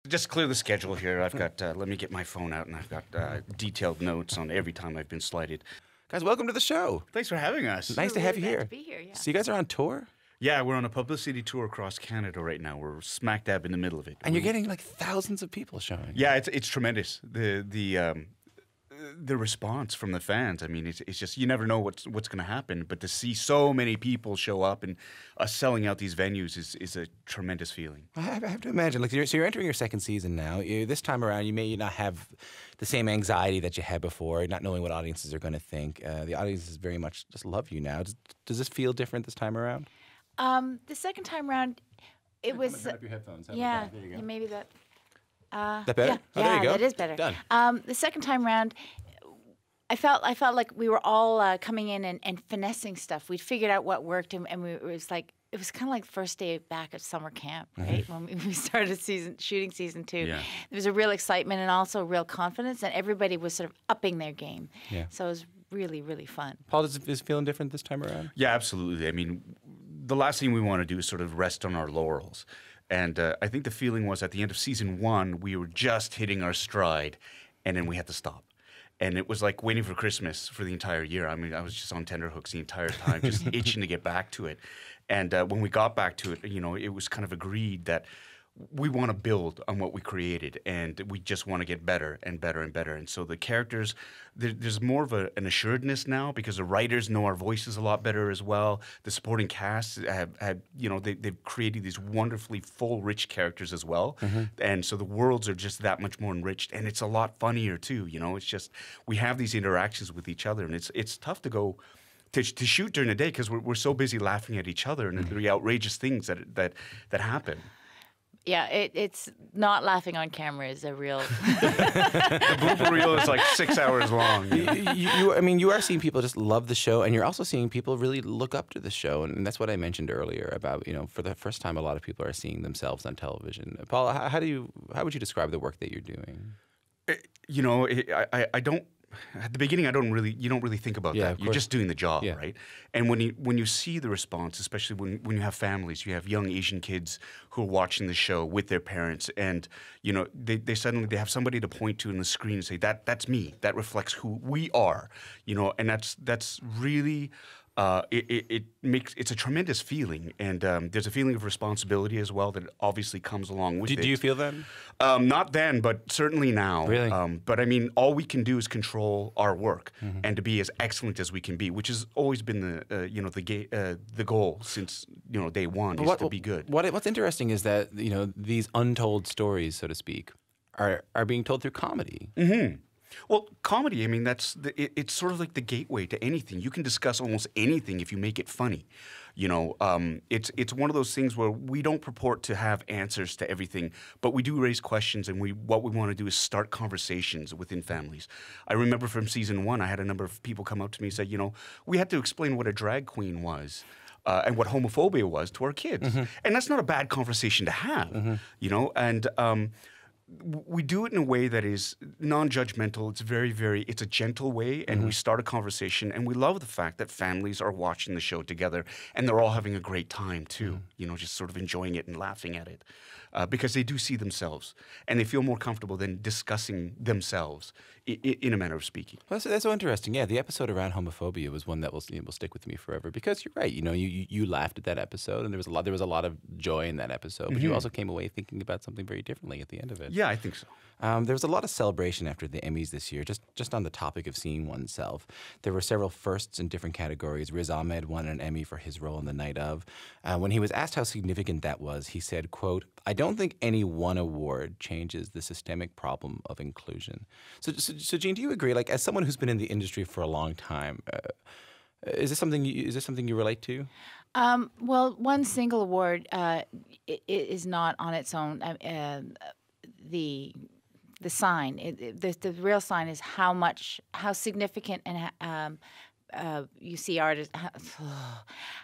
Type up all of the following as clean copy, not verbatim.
Just clear the schedule here. I've got, let me get my phone out, and I've got detailed notes on every time I've been slighted. Guys, welcome to the show. Thanks for having us. Nice to have you Glad here. to be here, yeah. So you guys are on tour? Yeah, we're on a publicity tour across Canada right now. We're smack dab in the middle of it. And you're getting like thousands of people showing. Yeah, it's tremendous. The response from the fans. I mean, it's just, you never know what's going to happen, but to see so many people show up and us selling out these venues is a tremendous feeling. I have to imagine. Like, so you're entering your second season now. This time around, you may not have the same anxiety that you had before, not knowing what audiences are going to think. The audiences very much just love you now. Does this feel different this time around? The second time around, it was. Turn up your headphones. Yeah, There you go. maybe that. That better? Yeah, Oh, there you go. that is better. Done. The second time round, I felt like we were all coming in and finessing stuff. We'd figured out what worked, and it was kind of like the first day back at summer camp, right? When we started shooting season 2. Yeah. There was a real excitement and also real confidence, and everybody was sort of upping their game. Yeah. So it was really, really fun. Paul, is it feeling different this time around? Yeah, absolutely. I mean, the last thing we want to do is sort of rest on our laurels. And I think the feeling was at the end of season 1, we were just hitting our stride, and then we had to stop. And it was like waiting for Christmas for the entire year. I mean, I was just on tenterhooks the entire time, just itching to get back to it. And when we got back to it, it was kind of agreed that we want to build on what we created, and we just want to get better and better and better. And so the characters, there's more of an assuredness now because the writers know our voices a lot better as well. The supporting cast they've created these wonderfully full, rich characters as well. And so the worlds are just that much more enriched, and it's a lot funnier too. It's just, we have these interactions with each other, and it's tough to go to shoot during the day because we're so busy laughing at each other and the outrageous things that happen. Yeah, it's not laughing on camera is a real. The blooper reel is like 6 hours long. You are seeing people just love the show, and you're also seeing people really look up to the show, and that's what I mentioned earlier about, for the first time, a lot of people are seeing themselves on television. Paul, how would you describe the work that you're doing? I don't. At the beginning, you don't really think about that. You're just doing the job, right? And when you see the response, especially when you have families, you have young Asian kids who are watching the show with their parents, and they suddenly have somebody to point to in the screen and say that's me. That reflects who we are, and that's really. It's a tremendous feeling, and there's a feeling of responsibility as well that obviously comes along with it. Do you feel that? Not then, but certainly now. Really? But I mean, all we can do is control our work and to be as excellent as we can be, which has always been the goal since day one, is to be good. What's interesting is that these untold stories, so to speak, are being told through comedy. Mm-hmm. Well, comedy, I mean, it's sort of like the gateway to anything. You can discuss almost anything if you make it funny. It's one of those things where we don't purport to have answers to everything, but we do raise questions, and what we want to do is start conversations within families. I remember from season 1, I had a number of people come up to me and say, we had to explain what a drag queen was. And what homophobia was to our kids. And that's not a bad conversation to have, and we do it in a way that is non-judgmental. It's it's a gentle way, and we start a conversation, and we love the fact that families are watching the show together, and they're all having a great time too, just sort of enjoying it and laughing at it, because they do see themselves, and they feel more comfortable than discussing themselves in a manner of speaking. Well, that's so interesting. Yeah, the episode around homophobia was one that will stick with me forever, because you're right. You laughed at that episode, and there was a lot of joy in that episode, but you also came away thinking about something very differently at the end of it. Yeah, I think so. There was a lot of celebration after the Emmys this year, just on the topic of seeing oneself. There were several firsts in different categories. Riz Ahmed won an Emmy for his role in The Night Of. When he was asked how significant that was, he said, quote, "I don't think any one award changes the systemic problem of inclusion." So Gene, do you agree? Like, as someone who's been in the industry for a long time, is this something you relate to? Well, one single award is not on its own. The sign, the real sign is how significant and you see artists,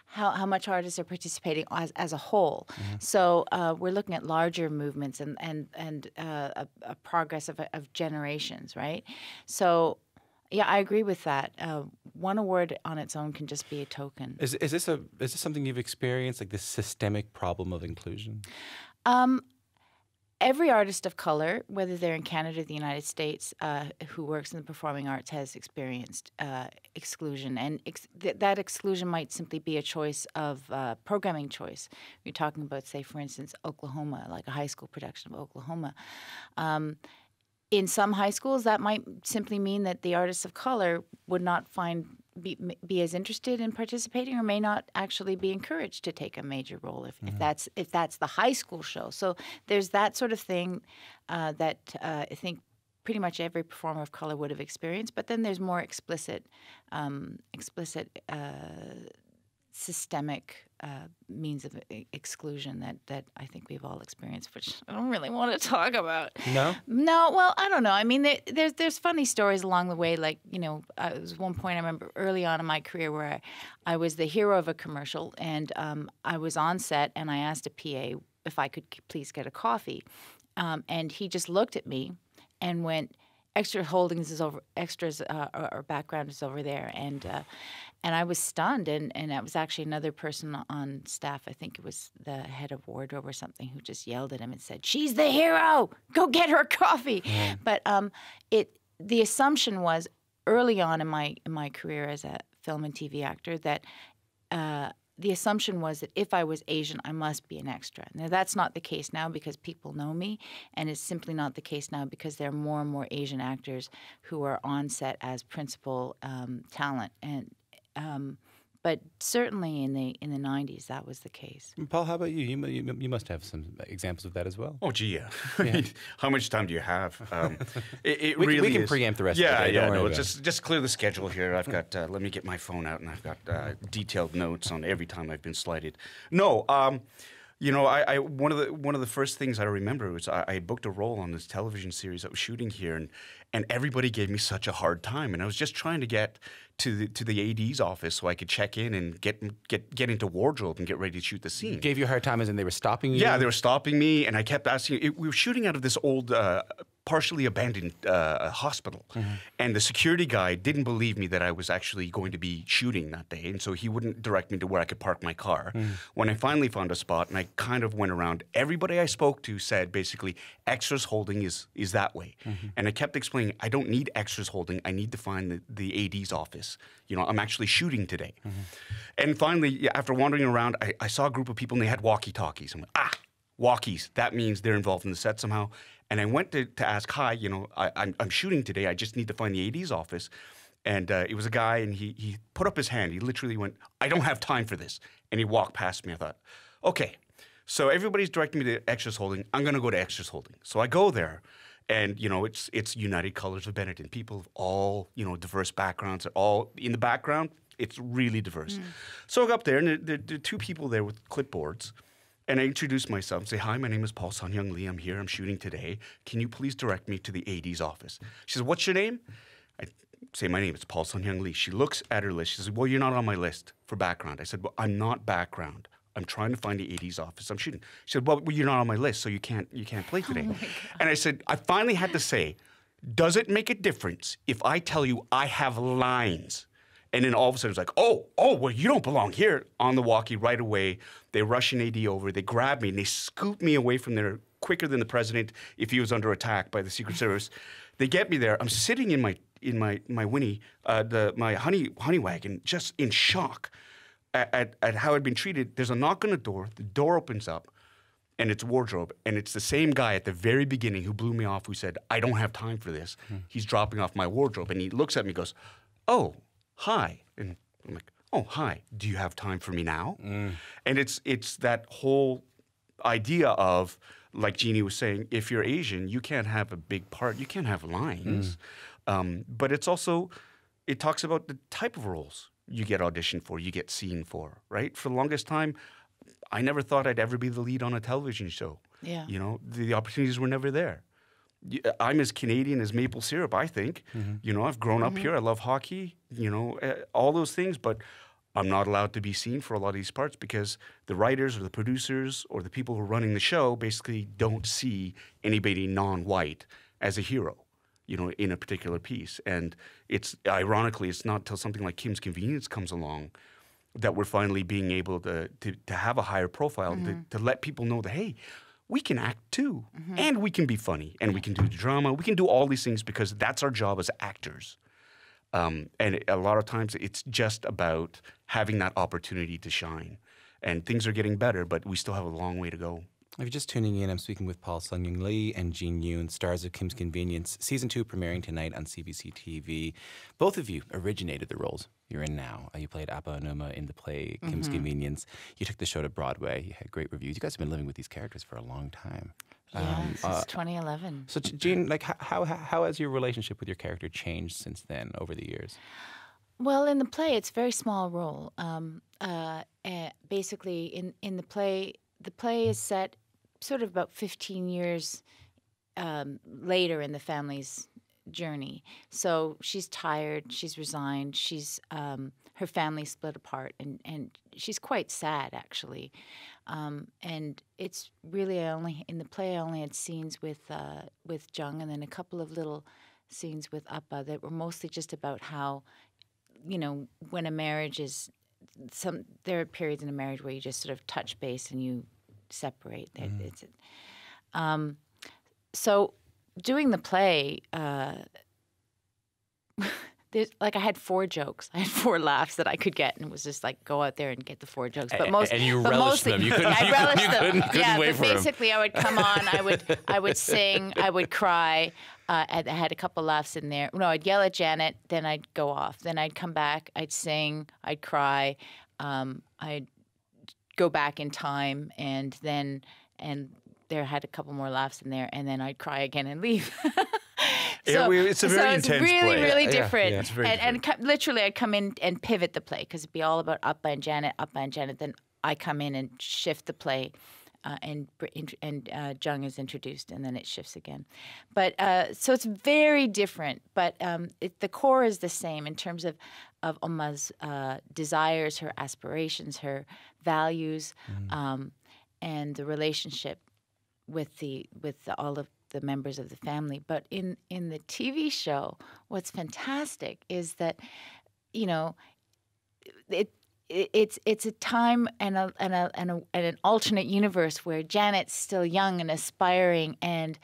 how much artists are participating as a whole. So we're looking at larger movements and a progress of generations, right? So yeah, I agree with that. One award on its own can just be a token. Is this something you've experienced, like this systemic problem of inclusion? every artist of color, whether they're in Canada or the United States, who works in the performing arts has experienced exclusion. And that exclusion might simply be a choice of programming choice. You're talking about, say, for instance, Oklahoma, like a high school production of Oklahoma. In some high schools, that might simply mean that the artists of color would not be as interested in participating, or may not actually be encouraged to take a major role if that's the high school show. So there's that sort of thing that I think pretty much every performer of color would have experienced. But then there's more explicit systemic means of exclusion that I think we've all experienced, which I don't really want to talk about. No? No, well, I don't know. I mean, there's funny stories along the way. Like, there was one point I remember early on in my career where I was the hero of a commercial, and I was on set, and I asked a PA if I could please get a coffee. And he just looked at me and went, extras or background is over there, and I was stunned, and that was actually another person on staff. I think it was the head of wardrobe or something, who just yelled at him and said, "She's the hero. Go get her a coffee." Yeah. But the assumption was early on in my career as a film and TV actor that. The assumption was that if I was Asian, I must be an extra. Now, that's not the case now because people know me, and it's simply not the case now because there are more and more Asian actors who are on set as principal talent. But certainly in the 90s, that was the case. Paul, how about you? You must have some examples of that. as well. Oh, gee, yeah. I mean, how much time do you have? We can preempt the rest of the day. Yeah, no, just clear the schedule here. I've got, let me get my phone out, and I've got detailed notes on every time I've been slighted. No, I one of the first things I remember was I booked a role on this television series that was shooting here, and everybody gave me such a hard time, and I was just trying to get to the AD's office so I could check in and get into wardrobe and get ready to shoot the scene. Gave you a hard time as in they were stopping you? Yeah, they were stopping me, and I kept asking. We were shooting out of this old, partially abandoned hospital, and the security guy didn't believe me that I was actually going to be shooting that day, and so he wouldn't direct me to where I could park my car. When I finally found a spot, and I kind of went around, everybody I spoke to said basically, extras holding is that way. And I kept explaining, I don't need extras holding, I need to find the AD's office. I'm actually shooting today. And finally, after wandering around, I saw a group of people, and they had walkie-talkies. I'm like, walkies, that means they're involved in the set somehow. And I went to ask, hi, I'm shooting today. I just need to find the AD's office. And it was a guy, and he put up his hand. He literally went, I don't have time for this. And he walked past me. I thought, okay. So everybody's directing me to extras holding. I'm going to go to extras holding. So I go there. And, it's United Colors of Benetton. People of all, diverse backgrounds. All in the background, it's really diverse. So I go up there, and there are two people there with clipboards. And I introduce myself and say, hi, my name is Paul Sun-Hyung Lee. I'm here. I'm shooting today. Can you please direct me to the AD's office? She says, what's your name? I say, my name is Paul Sun-Hyung Lee. She looks at her list. She says, well, you're not on my list for background. I said, well, I'm not background. I'm trying to find the AD's office. I'm shooting. She said, well, you're not on my list, so you can't play today. And I said, I finally had to say, does it make a difference if I tell you I have lines? And then all of a sudden it's like, oh, well, you don't belong here. On the walkie right away, they rush an AD over, they grab me, and they scoop me away from there quicker than the president if he was under attack by the Secret Service. They get me there. I'm sitting in my Winnie, my honey wagon, just in shock at how I'd been treated. There's a knock on the door opens up, and it's wardrobe, and it's the same guy at the very beginning who blew me off, who said, I don't have time for this. He's dropping off my wardrobe, and he looks at me and goes, oh, hi. And I'm like, oh, hi. Do you have time for me now? And it's that whole idea of, like Jeannie was saying, if you're Asian, you can't have a big part. You can't have lines. But it's also, it talks about the type of roles you get auditioned for, you get seen for, right? For the longest time, I never thought I'd ever be the lead on a television show. Yeah. The opportunities were never there. I'm as Canadian as maple syrup, I think. I've grown up here. I love hockey, all those things. But I'm not allowed to be seen for a lot of these parts because the writers or the producers or the people who are running the show basically don't see anybody non-white as a hero, in a particular piece. And ironically, it's not until something like Kim's Convenience comes along that we're finally being able to have a higher profile, to let people know that, hey, we can act too, and we can be funny, and we can do drama. We can do all these things because that's our job as actors. And a lot of times it's just about having that opportunity to shine. And things are getting better, but we still have a long way to go. If you're just tuning in, I'm speaking with Paul Sun-Hyung Lee and Yoon, stars of Kim's Convenience, Season 2 premiering tonight on CBC TV. Both of you originated the roles you're in now. You played Appa Onuma in the play Kim's Convenience. You took the show to Broadway. You had great reviews. You guys have been living with these characters for a long time. Yeah, since 2011. So, Jean, like, how has your relationship with your character changed since then, over the years? Well, in the play, it's a very small role. Basically, in the play is set sort of about 15 years later in the family's journey. So she's tired, she's resigned, her family split apart, and she's quite sad, actually. And it's really in the play I only had scenes with Jung, and then a couple of little scenes with Appa that were mostly just about how, when a marriage is there are periods in a marriage where you just sort of touch base and you separate. So doing the play, I had 4 jokes. I had 4 laughs that I could get, and it was just like, go out there and get the 4 jokes. But and you relished them. You couldn't, couldn't wait for them. Basically, I would come on, I would sing, I would cry. I had a couple laughs in there. No, I'd yell at Janet, then I'd go off. Then I'd come back, I'd sing, I'd cry, I'd go back in time, and there had a couple more laughs in there, and then I'd cry again and leave. It's a very intense really, play. really different. Yeah, it's very different. And literally, I'd come in and pivot the play because it'd be all about Appa and Janet. Then I come in and shift the play, and Jung is introduced, and then it shifts again. But so it's very different. But the core is the same in terms of Uma's desires, her aspirations, her values, and the relationship with all of the members of the family. But in the TV show, what's fantastic is that, it's a time and an alternate universe where Janet's still young and aspiring, and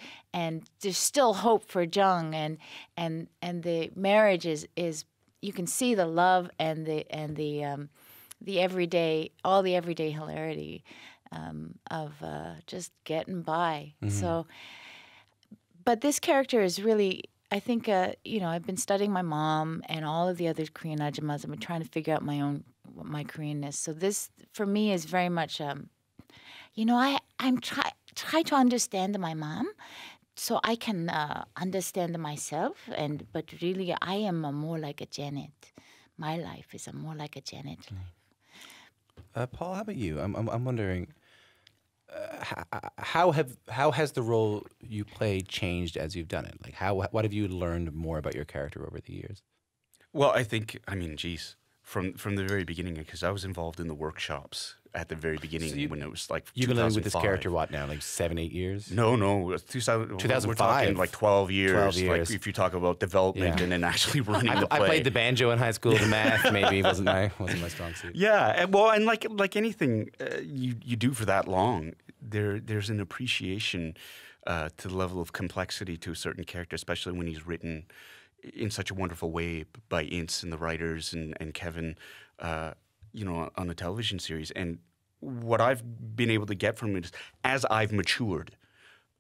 there's still hope for Jung, and the marriage is you can see the love and the everyday hilarity of just getting by. So. But this character is really, I think, I've been studying my mom and all of the other Korean ajumas. I've been trying to figure out my Koreanness. So this, for me, is very much, I'm try to understand my mom, so I can understand myself. But really, I am more like a Janet. My life is more like a Janet life. Paul, how about you? I'm wondering. How has the role you play changed as you've done it? Like, what have you learned more about your character over the years? Well, from the very beginning, because I was involved in the workshops at the very beginning when it was like 2005. You've been living with this character, what now, like 7, 8 years? No, 2005. We're talking like 12 years. 12 years. Like if you talk about development and then actually running the play. I played the banjo in high school. The math maybe wasn't my strong suit. Yeah, and like anything you do for that long, there's an appreciation to the level of complexity to a certain character, especially when he's written in such a wonderful way by Ince and the writers and Kevin, on the television series. And what I've been able to get from it is, as I've matured,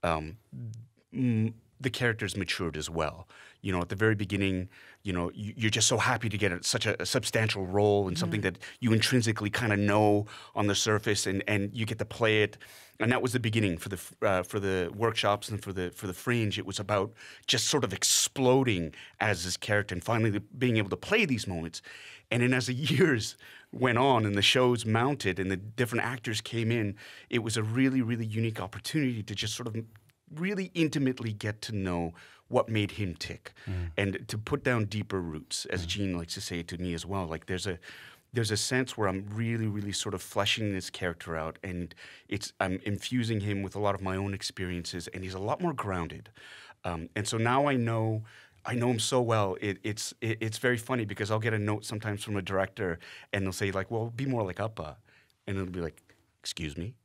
the character's matured as well. At the very beginning, you're just so happy to get such a substantial role in something that you intrinsically kind of know on the surface, and you get to play it. And that was the beginning for the workshops and for the Fringe. It was about just sort of exploding as this character and finally being able to play these moments. And then as the years went on and the shows mounted and the different actors came in, it was a really, really unique opportunity to just sort of really intimately get to know what made him tick and to put down deeper roots, as Jean likes to say to me as well. Like there's a sense where I'm really, really sort of fleshing this character out, and I'm infusing him with a lot of my own experiences, and he's a lot more grounded. And so now I know him so well. It's very funny because I'll get a note sometimes from a director, and they'll say like, "Well, be more like Appa," and it'll be like, "Excuse me,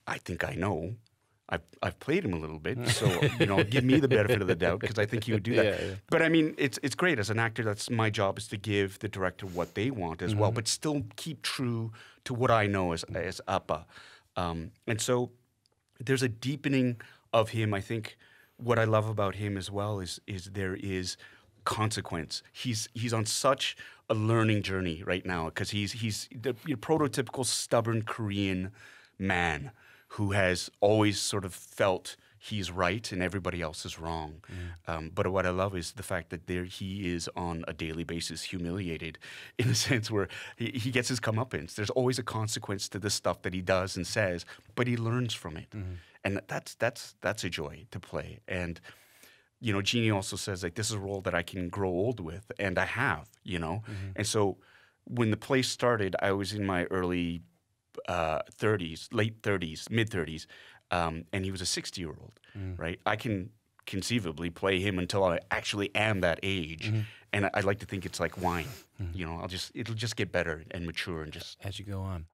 I think I know." I've played him a little bit, so give me the benefit of the doubt because I think he would do that. Yeah. But I mean, it's great as an actor. That's my job, is to give the director what they want as well, but still keep true to what I know as Appa. And so there's a deepening of him. I think what I love about him as well is there is consequence. He's on such a learning journey right now because he's the prototypical stubborn Korean man who has always sort of felt he's right and everybody else is wrong. But what I love is the fact that he is on a daily basis humiliated in a sense where he gets his comeuppance. There's always a consequence to the stuff that he does and says, but he learns from it. And that's a joy to play. And Jeannie also says, like, this is a role that I can grow old with, and I have, And so when the play started, I was in my early 30s, late 30s, mid 30s, and he was a 60-year-old, right? I can conceivably play him until I actually am that age, and I like to think it's like wine. It'll just get better and mature and just as you go on.